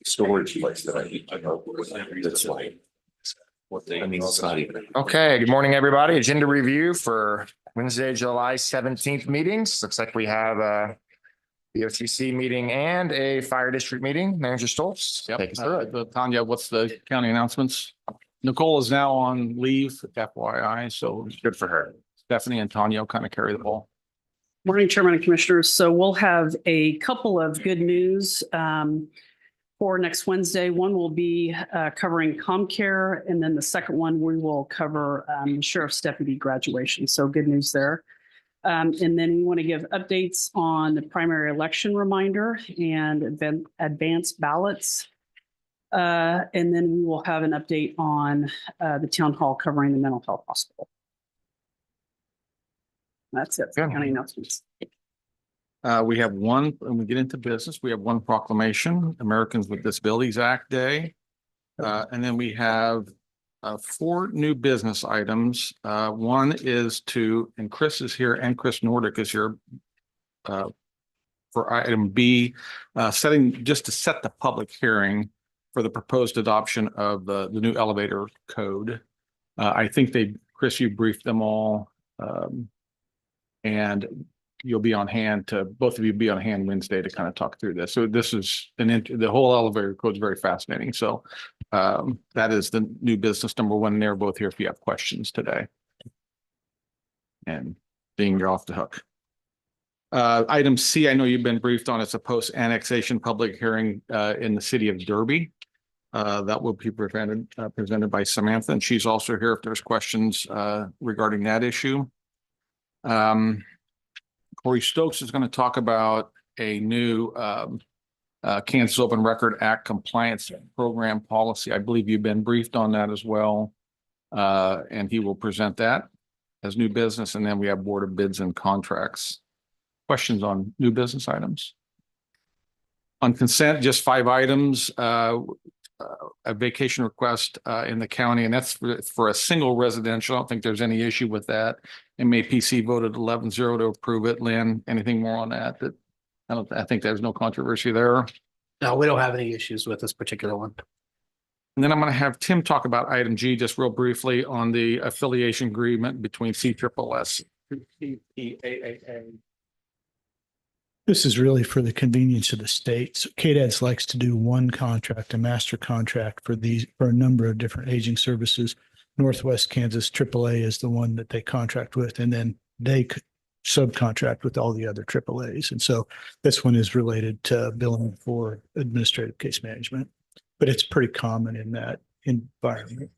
storage place that I know that's like. I mean, it's not even. Okay, good morning, everybody. Agenda review for Wednesday, July 17th meetings. Looks like we have a BOTC meeting and a fire district meeting. Manager Stoltz, take us through it. Tanya, what's the county announcements? Nicole is now on leave, FYI, so Good for her. Stephanie and Tanya will kind of carry the ball. Morning, Chairman and Commissioners. So we'll have a couple of good news for next Wednesday. One will be covering ComCare, and then the second one we will cover Sheriff's Deputy graduation. So good news there. And then we want to give updates on the primary election reminder and advanced ballots. And then we will have an update on the town hall covering the mental health hospital. That's it for county announcements. We have one, when we get into business, we have one proclamation, Americans with Disabilities Act Day. And then we have 4 new business items. One is and Chris is here and Chris Nordic is here for item B, just to set the public hearing for the proposed adoption of the new elevator code. I think Chris, you briefed them all. And you'll be on hand both of you be on hand Wednesday to kind of talk through this. So this is the whole elevator code is very fascinating. So that is the new business number 1. They're both here if you have questions today. And being you're off the hook. Item C, I know you've been briefed on. It's a post-annexation public hearing in the city of Derby. That will be presented by Samantha, and she's also here if there's questions regarding that issue. Corey Stokes is going to talk about a new Kansas Open Record Act compliance program policy. I believe you've been briefed on that as well. And he will present that as new business. And then we have Board of Bids and Contracts. Questions on new business items? On consent, just 5 items. A vacation request in the county, and that's for a single residential. I don't think there's any issue with that. MAPC voted 11-0 to approve it. Lynn, anything more on that? I think there's no controversy there. No, we don't have any issues with this particular one. And then I'm going to have Tim talk about item G just real briefly on the affiliation agreement between CSSS and CPAAA. This is really for the convenience of the states. KDADS likes to do one contract, a master contract for a number of different aging services. Northwest Kansas AAA is the one that they contract with, and then they subcontract with all the other AAAs. And so this one is related to billing for administrative case management, but it's pretty common in that environment.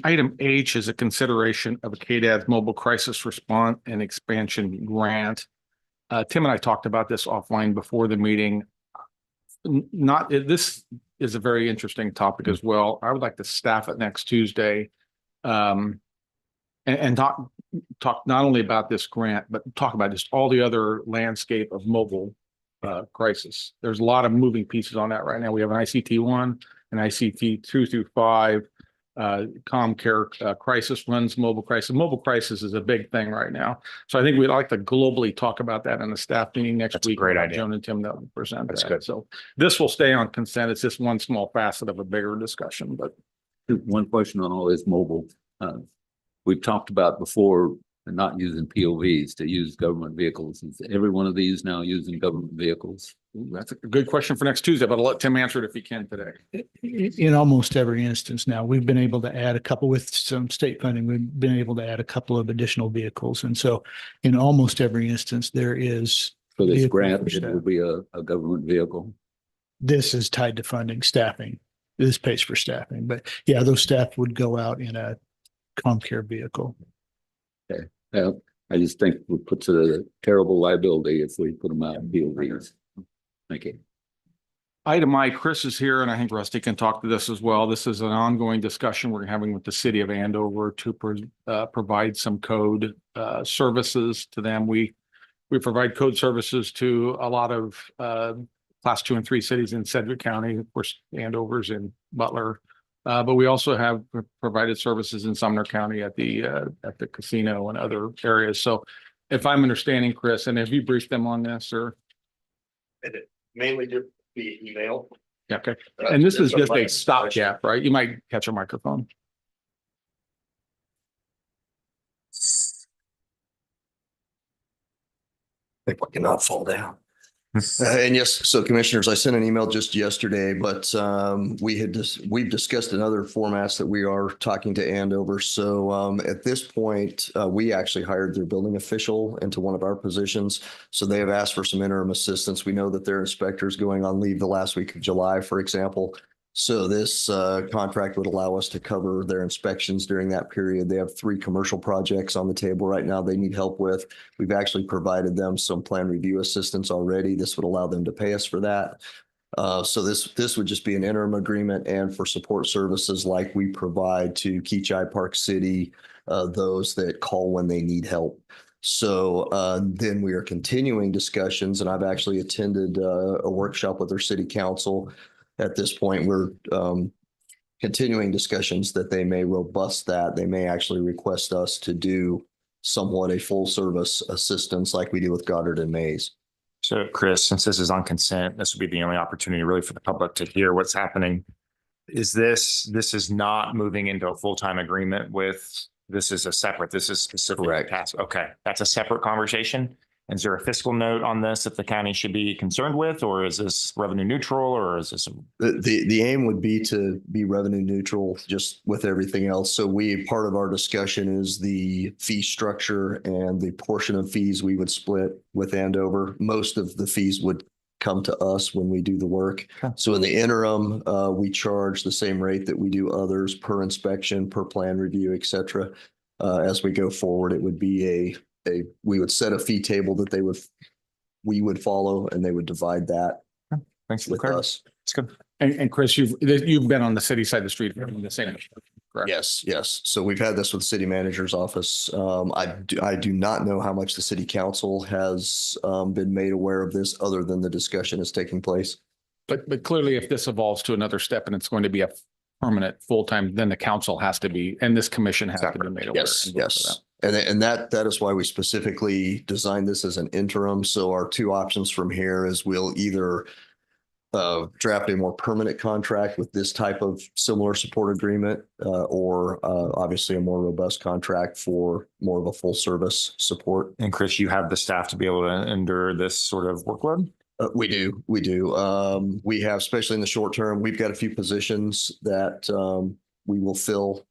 Item H is a consideration of a KDAD's mobile crisis response and expansion grant. Tim and I talked about this offline before the meeting. This is a very interesting topic as well. I would like to staff it next Tuesday and talk not only about this grant, but talk about just all the other landscape of mobile crisis. There's a lot of moving pieces on that right now. We have an ICT 1, an ICT 2 through 5. ComCare crisis runs mobile crisis. Mobile crisis is a big thing right now. So I think we'd like to globally talk about that in the staff meeting next week. Great idea. Joan and Tim that will present That's that. good. So this will stay on consent. It's just one small facet of a bigger discussion. But One question on all this mobile. We've talked about before not using POVs to use government vehicles. Is every one of these now using government vehicles? that's a good question for next Tuesday, but I'll let Tim answer it if he can today. In almost every instance now, we've been able to add a couple with some state funding. We've been able to add a couple of additional vehicles. And so in almost every instance, there is. For this grant, it will be a government vehicle. This is tied to funding, staffing. This pays for staffing, but yeah, those staff would go out in a ComCare vehicle. Okay. I just think we put to a terrible liability if we put them out in POVs. Thank you. Item I, Chris is here, and I think Rusty can talk to this as well. This is an ongoing discussion we're having with the city of Andover to provide some code services to them. We provide code services to a lot of class 2 and 3 cities in Sedgwick County, of course, Andover's in Butler. But we also have provided services in Sumner County at the casino and other areas. So if I'm understanding, Chris, and have you briefed them on this or? Mainly just via email. Yeah, okay. And this is just a stopgap, right? You might catch a microphone. If I cannot fall down. And yes, so commissioners, I sent an email just yesterday, but we've discussed in other formats that we are talking to Andover. So at this point, we actually hired their building official into one of our positions. So they have asked for some interim assistance. We know that their inspector is going on leave the last week of July, for example. So this contract would allow us to cover their inspections during that period. They have 3 commercial projects on the table right now they need help with. We've actually provided them some plan review assistance already. This would allow them to pay us for that. So this would just be an interim agreement, and for support services like we provide to Keachai Park City, those that call when they need help. So then we are continuing discussions, and I've actually attended a workshop with their city council. At this point, we're continuing discussions that they may robust that. They may actually request us to do somewhat a full service assistance like we do with Goddard and Mays. So Chris, since this is on consent, this would be the only opportunity really for the public to hear what's happening. This is not moving into a full-time agreement with, this is specific. Correct. Task. Okay, that's a separate conversation. Is there a fiscal note on this that the county should be concerned with, or is this revenue neutral, or is this? The aim would be to be revenue neutral just with everything else. So part of our discussion is the fee structure and the portion of fees we would split with Andover. Most of the fees would come to us when we do the work. Okay. So in the interim, we charge the same rate that we do others per inspection, per plan review, et cetera. As we go forward, it would be we would set a fee table that we would follow, and they would divide that Thanks for the with clarity. us. It's good. And Chris, you've been on the city side of the street in the same. Correct. Yes. So we've had this with the city manager's office. I do not know how much the city council has been made aware of this, other than the discussion is taking place. But clearly, if this evolves to another step and it's going to be a permanent full-time, then the council has to be, and this commission has to be made aware. Yes. And that is why we specifically designed this as an interim. So our 2 options from here is we'll either draft a more permanent contract with this type of similar support agreement, or obviously a more robust contract for more of a full service support. And Chris, you have the staff to be able to endure this sort of workload? We do. We have, especially in the short term, we've got a few positions that we will fill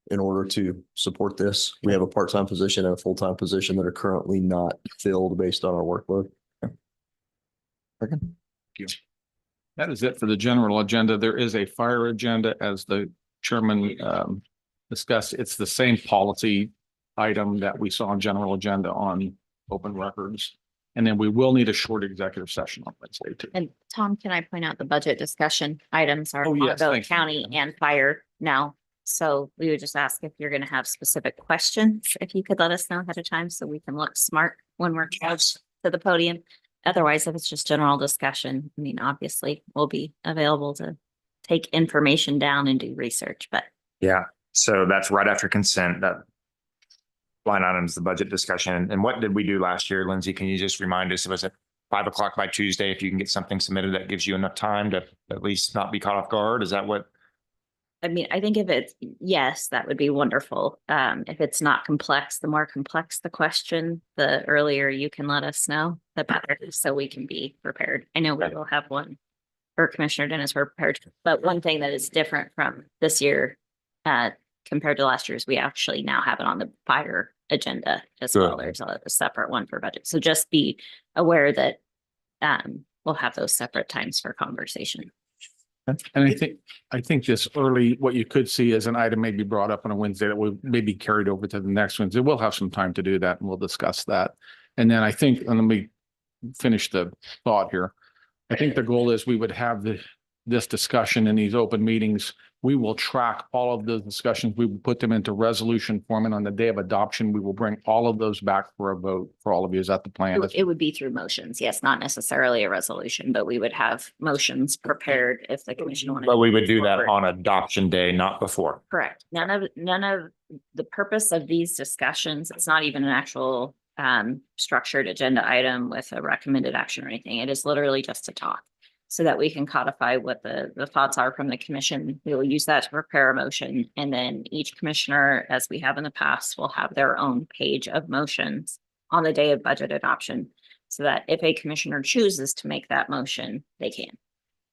in order to support this. We have a part-time position and a full-time position that are currently not filled based on our workload. Thank you. That is it for the general agenda. There is a fire agenda, as the chairman discussed. It's the same policy item that we saw on general agenda on open records. And then we will need a short executive session on Wednesday too. And Tom, can I point out the budget discussion items are Oh, on yes, both thank you. county and fire now. So we would just ask if you're going to have specific questions, if you could let us know ahead of time so we can look smart when we're close to the podium. Otherwise, if it's just general discussion, I mean, obviously we'll be available to take information down and do research, but Yeah. So that's right after consent, that line items, the budget discussion. And what did we do last year, Lindsay? Can you just remind us? It was at 5 o'clock by Tuesday. If you can get something submitted that gives you enough time to at least not be caught off guard. Is that what? I mean, I think if it's, yes, that would be wonderful. If it's not complex, the more complex the question, the earlier you can let us know, the better, so we can be prepared. I know we will have one for Commissioner Dennis, we're prepared, but one thing that is different from this year compared to last year's, we actually now have it on the fire agenda as well. There's a separate one for budget. So just be aware that we'll have those separate times for conversation. And I think this early, what you could see as an item may be brought up on a Wednesday that will maybe carried over to the next Wednesday. We'll have some time to do that and we'll discuss that. And then I think, and let me finish the thought here. I think the goal is we would have this discussion in these open meetings. We will track all of those discussions. We will put them into resolution form, and on the day of adoption, we will bring all of those back for a vote for all of you. Is that the plan? It would be through motions. Yes, not necessarily a resolution, but we would have motions prepared if the commission wanted. But we would do that forward. on adoption day, not before. Correct. None of the purpose of these discussions, it's not even an actual structured agenda item with a recommended action or anything. It is literally just to talk so that we can codify what the thoughts are from the commission. We will use that to prepare a motion. And then each commissioner, as we have in the past, will have their own page of motions on the day of budget adoption, so that if a commissioner chooses to make that motion, they can.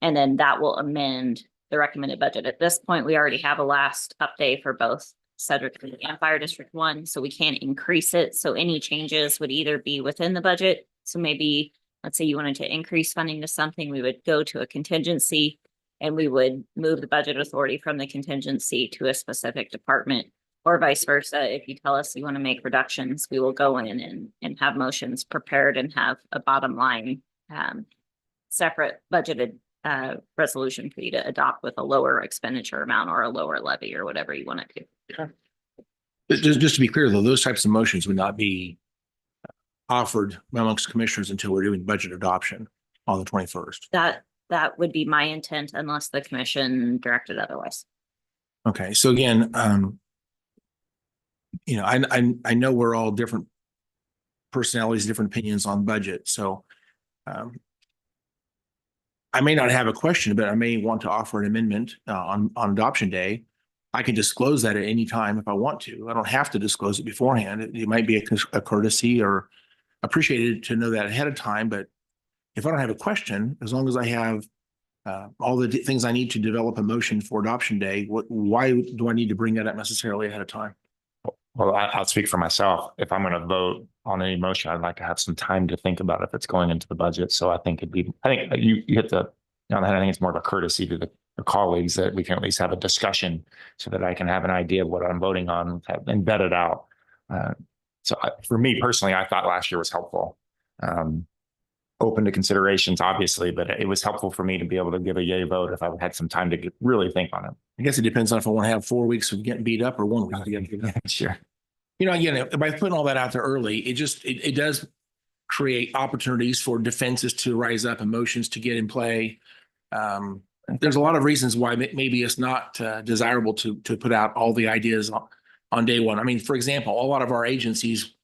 And then that will amend the recommended budget. At this point, we already have a last update for both Sedgwick and Fire District 1, so we can't increase it. So any changes would either be within the budget. So maybe, let's say you wanted to increase funding to something, we would go to a contingency and we would move the budget authority from the contingency to a specific department, or vice versa. If you tell us you want to make reductions, we will go in and have motions prepared and have a bottom line separate budgeted resolution for you to adopt with a lower expenditure amount or a lower levy or whatever you want to do. Just to be clear, though, those types of motions would not be offered amongst commissioners until we're doing budget adoption on the 21st. That would be my intent unless the commission directed otherwise. Okay, so again, you know, I know we're all different personalities, different opinions on budget, so I may not have a question, but I may want to offer an amendment on adoption day. I can disclose that at any time if I want to. I don't have to disclose it beforehand. It might be a courtesy or appreciated to know that ahead of time. But if I don't have a question, as long as I have all the things I need to develop a motion for adoption day, why do I need to bring that up necessarily ahead of time? Well, I'll speak for myself. If I'm going to vote on any motion, I'd like to have some time to think about if it's going into the budget. So I think I think you hit the on the head. I think it's more of a courtesy to the colleagues that we can at least have a discussion so that I can have an idea of what I'm voting on and vet it out. For me personally, I thought last year was helpful. Open to considerations, obviously, but it was helpful for me to be able to give a yay vote if I had some time to really think on it. I guess it depends on if I want to have 4 weeks of getting beat up or 1 week of getting beat up. Sure. You know, again, by putting all that out there early, it does create opportunities for defenses to rise up, emotions to get in play. There's a lot of reasons why maybe it's not desirable to put out all the ideas on day one. I mean, for example, a lot of our agencies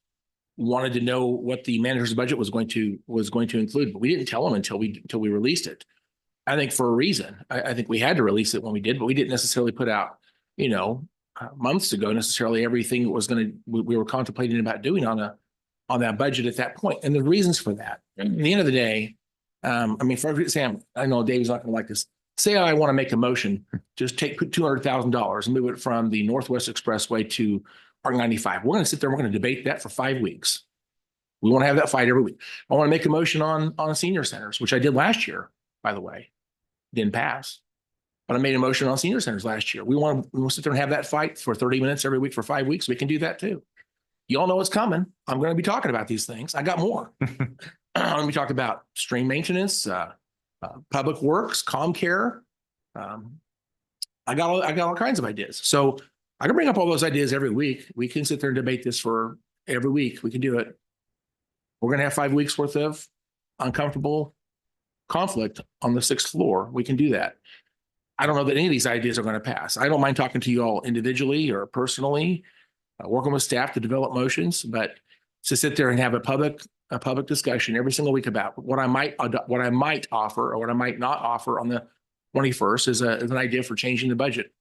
wanted to know what the manager's budget was going to include, but we didn't tell them until we released it. I think for a reason. I think we had to release it when we did, but we didn't necessarily put out, you know, months ago necessarily everything that we were contemplating about doing on that budget at that point. And the reasons for that. At the end of the day, I mean, for example, I know Dave's not going to like this. Say I want to make a motion, just put $200,000 and move it from the Northwest Expressway to Park 95. We're going to sit there. We're going to debate that for 5 weeks. We want to have that fight every week. I want to make a motion on senior centers, which I did last year, by the way. Didn't pass. But I made a motion on senior centers last year. We want to sit there and have that fight for 30 minutes every week for 5 weeks. We can do that too. You all know what's coming. I'm going to be talking about these things. I got more. We talked about stream maintenance, public works, ComCare. I got all kinds of ideas. So I can bring up all those ideas every week. We can sit there and debate this for every week. We can do it. We're going to have 5 weeks worth of uncomfortable conflict on the 6th floor. We can do that. I don't know that any of these ideas are going to pass. I don't mind talking to you all individually or personally, working with staff to develop motions, but to sit there and have a public discussion every single week about what I might offer or what I might not offer on the 21st is an idea for changing the budget.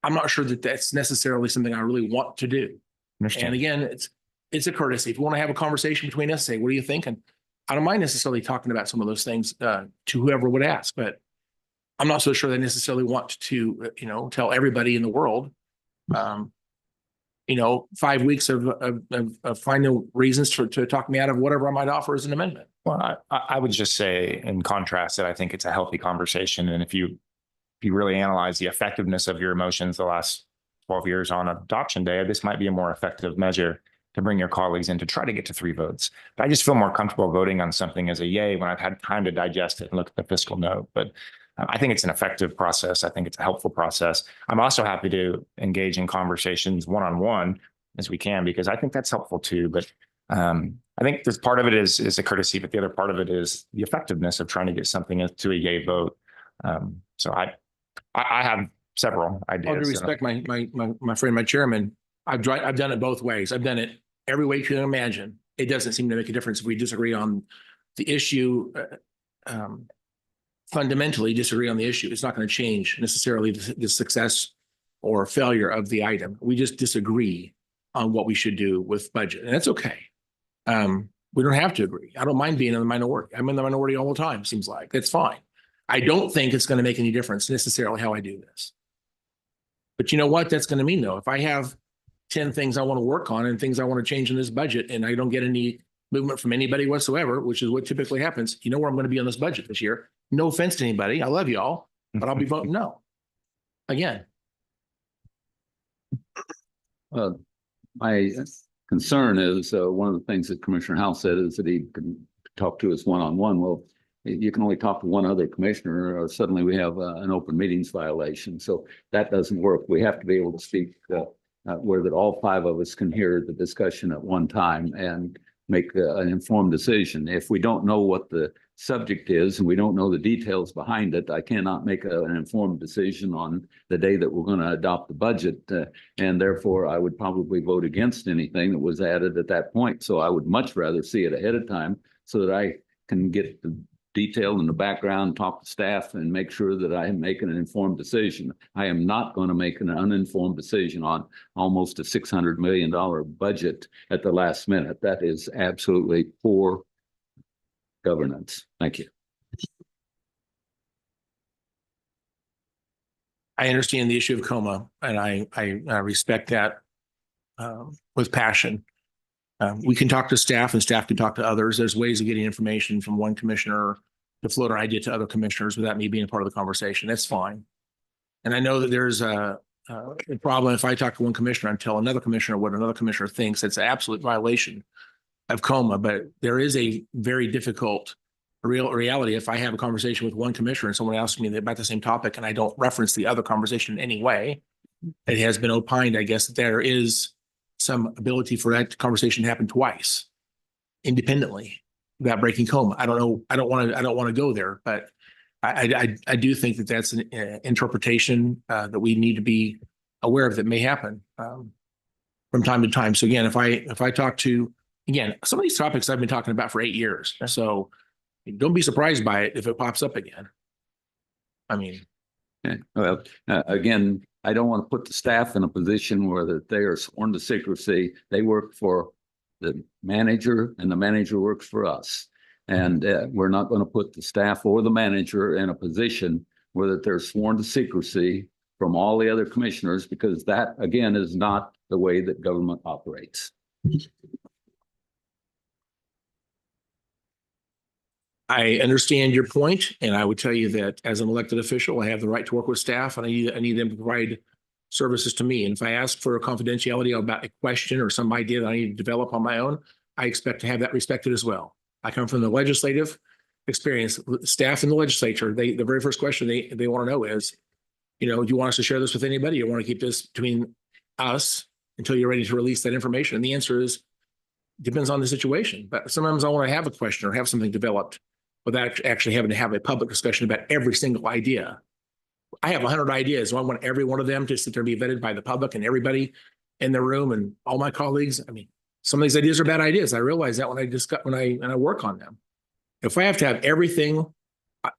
I'm not sure that that's necessarily something I really want to do. Understand. And again, it's a courtesy. If you want to have a conversation between us, say, what are you thinking? I don't mind necessarily talking about some of those things to whoever would ask, but I'm not so sure they necessarily want to, tell everybody in the world, 5 weeks of finding reasons to talk me out of whatever I might offer as an amendment. Well, I would just say in contrast that I think it's a healthy conversation. And if you really analyze the effectiveness of your emotions the last 12 years on adoption day, this might be a more effective measure to bring your colleagues in to try to get to 3 votes. But I just feel more comfortable voting on something as a yay when I've had time to digest it and look at the fiscal note. But I think it's an effective process. I think it's a helpful process. I'm also happy to engage in conversations one-on-one as we can, because I think that's helpful too. But I think this part of it is a courtesy, but the other part of it is the effectiveness of trying to get something to a yay vote. So I have several ideas. All due respect, my friend, my chairman, I've done it both ways. I've done it every way you can imagine. it doesn't seem to make a difference if we disagree on the issue. Fundamentally disagree on the issue. It's not going to change necessarily the success or failure of the item. We just disagree on what we should do with budget, and that's okay. We don't have to agree. I don't mind being in the minority. I'm in the minority all the time, seems like. That's fine. I don't think it's going to make any difference necessarily how I do this. But you know what that's going to mean, though? If I have 10 things I want to work on and things I want to change in this budget, and I don't get any movement from anybody whatsoever, which is what typically happens, you know where I'm going to be on this budget this year. No offense to anybody. I love y'all, but I'll be voting no. Again. My concern is one of the things that Commissioner Howe said is that he can talk to us one-on-one. Well, you can only talk to one other commissioner, or suddenly we have an open meetings violation. So that doesn't work. We have to be able to speak where that all 5 of us can hear the discussion at one time and make an informed decision. If we don't know what the subject is and we don't know the details behind it, I cannot make an informed decision on the day that we're going to adopt the budget. And therefore, I would probably vote against anything that was added at that point. So I would much rather see it ahead of time so that I can get the detail in the background, talk to staff, and make sure that I am making an informed decision. I am not going to make an uninformed decision on almost a $600 million budget at the last minute. That is absolutely poor governance. Thank you. I understand the issue of coma, and I respect that with passion. We can talk to staff, and staff can talk to others. There's ways of getting information from one commissioner to float an idea to other commissioners without me being a part of the conversation. That's fine. And I know that there's a problem if I talk to one commissioner and tell another commissioner what another commissioner thinks. It's an absolute violation of coma. But there is a very difficult reality if I have a conversation with one commissioner and someone asks me about the same topic and I don't reference the other conversation in any way. It has been opined, I guess, that there is some ability for that conversation to happen twice independently without breaking coma. I don't know. I don't want to go there, but I do think that that's an interpretation that we need to be aware of that may happen from time to time. So again, if I talk to, again, some of these topics I've been talking about for 8 years, so don't be surprised by it if it pops up again. I mean, well, again, I don't want to put the staff in a position where that they are sworn to secrecy. They work for the manager and the manager works for us. And we're not going to put the staff or the manager in a position where that they're sworn to secrecy from all the other commissioners, because that, again, is not the way that government operates. I understand your point, and I would tell you that as an elected official, I have the right to work with staff, and I need them to provide services to me. And if I ask for a confidentiality about a question or some idea that I need to develop on my own, I expect to have that respected as well. I come from the legislative experience. Staff in the legislature, the very first question they want to know is, do you want us to share this with anybody? You want to keep this between us until you're ready to release that information? And the answer is, depends on the situation. But sometimes I want to have a question or have something developed without actually having to have a public discussion about every single idea. I have 100 ideas, so I want every one of them to sit there and be vetted by the public and everybody in the room and all my colleagues. I mean, some of these ideas are bad ideas. I realize that when I work on them. If I have to have everything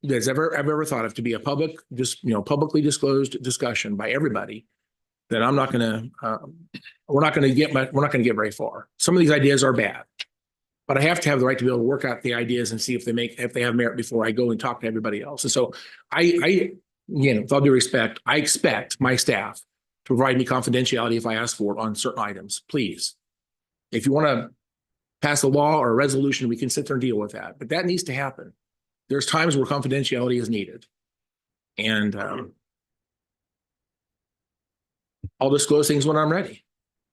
that's I've ever thought of to be a public, publicly disclosed discussion by everybody, then I'm not going to. We're not going to get very far. Some of these ideas are bad, but I have to have the right to be able to work out the ideas and see if they have merit before I go and talk to everybody else. And so again, with all due respect, I expect my staff to provide me confidentiality if I ask for it on certain items. Please, if you want to pass a law or a resolution, we can sit there and deal with that. But that needs to happen. There's times where confidentiality is needed, and I'll disclose things when I'm ready.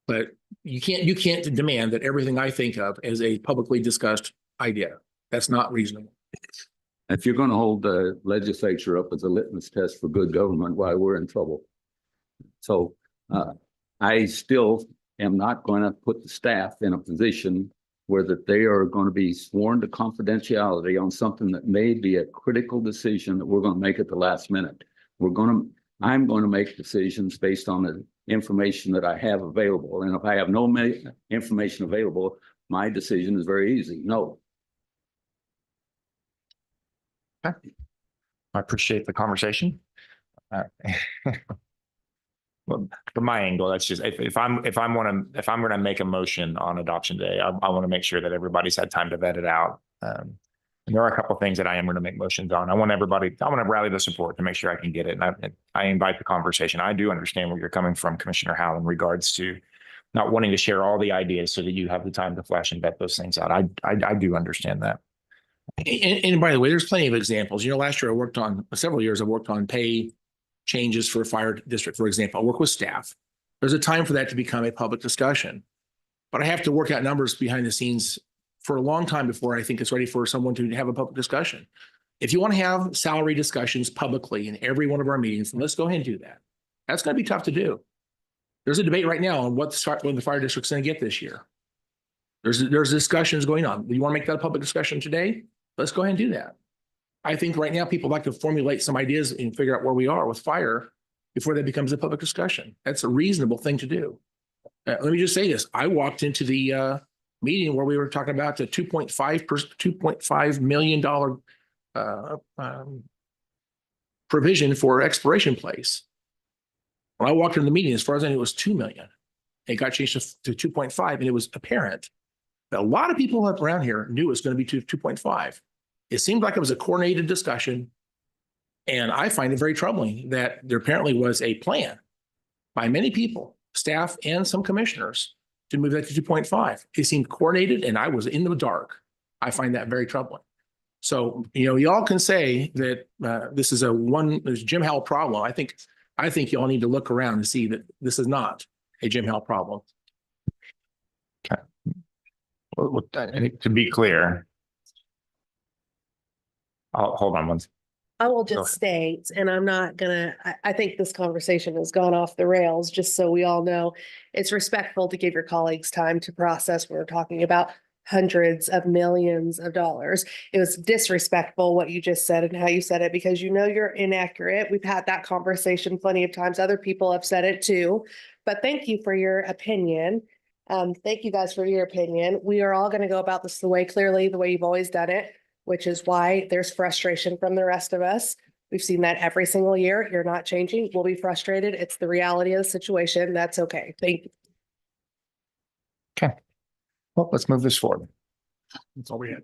But you can't demand that everything I think of as a publicly discussed idea. That's not reasonable. If you're going to hold the legislature up as a litmus test for good government, why, we're in trouble. So I still am not going to put the staff in a position where that they are going to be sworn to confidentiality on something that may be a critical decision that we're going to make at the last minute. I'm going to make decisions based on the information that I have available. And if I have no information available, my decision is very easy. No. I appreciate the conversation. Well, from my angle, that's just if I'm going to make a motion on adoption day, I want to make sure that everybody's had time to vet it out. And there are a couple of things that I am going to make motions on. I want to rally the support to make sure I can get it. And I invite the conversation. I do understand where you're coming from, Commissioner Howell, in regards to not wanting to share all the ideas so that you have the time to flesh and vet those things out. I do understand that. And by the way, there's plenty of examples. Last year several years I worked on pay changes for a fire district, for example. I work with staff. There's a time for that to become a public discussion. But I have to work out numbers behind the scenes for a long time before I think it's ready for someone to have a public discussion. If you want to have salary discussions publicly in every one of our meetings, then let's go ahead and do that. That's going to be tough to do. There's a debate right now on what the fire district's going to get this year. There's discussions going on. You want to make that a public discussion today? Let's go ahead and do that. I think right now people like to formulate some ideas and figure out where we are with fire before that becomes a public discussion. That's a reasonable thing to do. Let me just say this. I walked into the meeting where we were talking about the $2.5 million provision for exploration place. When I walked into the meeting, as far as I knew, it was 2 million. It got changed to 2.5, and it was apparent that a lot of people up around here knew it was going to be 2.5. It seemed like it was a coordinated discussion, and I find it very troubling that there apparently was a plan by many people, staff and some commissioners, to move that to 2.5. It seemed coordinated, and I was in the dark. I find that very troubling. So, y'all can say that this is there's Jim Howell problem. I think y'all need to look around and see that this is not a Jim Howell problem. Okay. Well, to be clear, hold on one second. I will Go ahead. just state, and I'm not gonna, I think this conversation has gone off the rails, just so we all know. It's respectful to give your colleagues time to process. We're talking about hundreds of millions of dollars. It was disrespectful what you just said and how you said it, because you're inaccurate. We've had that conversation plenty of times. Other people have said it too. But thank you for your opinion. Thank you guys for your opinion. We are all going to go about this the way you've always done it, which is why there's frustration from the rest of us. We've seen that every single year. You're not changing. We'll be frustrated. It's the reality of the situation. That's okay. Thank you. Okay. Well, let's move this forward. That's all we had.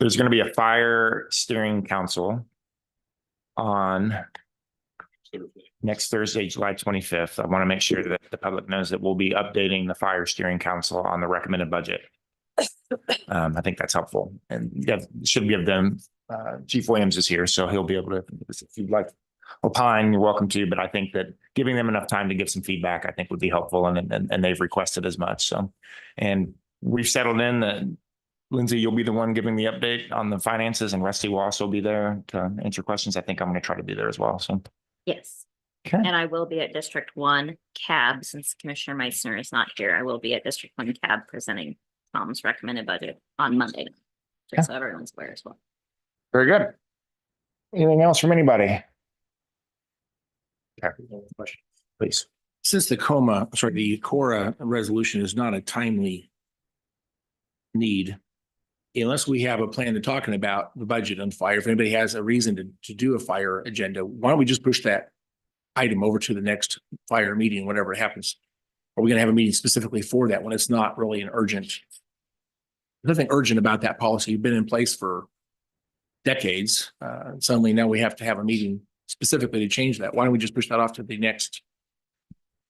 There's going to be a fire steering council on next Thursday, July 25th. I want to make sure that the public knows that we'll be updating the fire steering council on the recommended budget. I think that's helpful, and should give them. Chief Williams is here, so he'll be able to. If you'd like opine, you're welcome to. But I think that giving them enough time to give some feedback, I think, would be helpful, and they've requested as much. So, and we've settled in that Lindsay, you'll be the one giving the update on the finances, and Rusty will also be there to answer questions. I think I'm going to try to be there as well. So, Yes. okay. And I will be at District 1 CAB, since Commissioner Meissner is not here. I will be at District 1 CAB presenting Tom's recommended budget on Monday, just so everyone's aware as well. Very good. Anything else from anybody? Okay. Please. Since the CORA resolution is not a timely need, unless we have a plan to talking about the budget on fire, if anybody has a reason to do a fire agenda, why don't we just push that item over to the next fire meeting, whatever happens? Are we going to have a meeting specifically for that when it's not really an urgent? There's nothing urgent about that policy. You've been in place for decades. Suddenly now we have to have a meeting specifically to change that. Why don't we just push that off to the next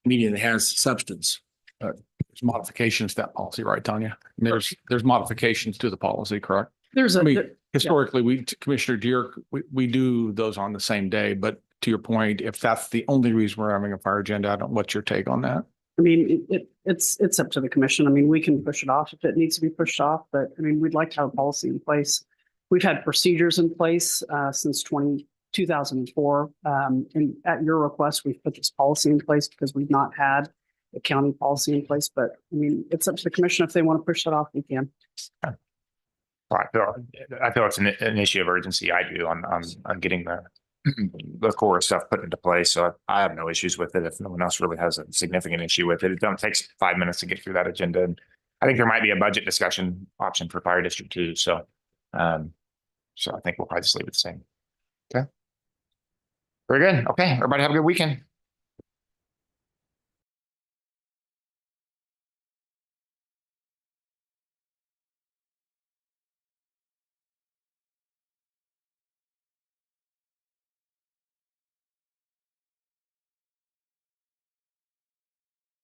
meeting that has substance? There's modifications to that policy, right, Tanya? There's modifications to the policy, correct? There's I mean, historically, Commissioner Deere, we do those on the same day, but to your point, if that's the only reason we're having a fire agenda, what's your take on that? I mean, it's up to the commission. I mean, we can push it off if it needs to be pushed off, but I mean, we'd like to have a policy in place. We've had procedures in place since 2004. And at your request, we've put this policy in place because we've not had a county policy in place. But I mean, it's up to the commission. If they want to push that off, we can. I feel it's an issue of urgency. I do on getting the core stuff put into place. So I have no issues with it. If no one else really has a significant issue with it, it only takes 5 minutes to get through that agenda. And I think there might be a budget discussion option for fire district too. So, so I think we'll probably just leave it the same. Okay. Very good. Okay. Everybody have a good weekend.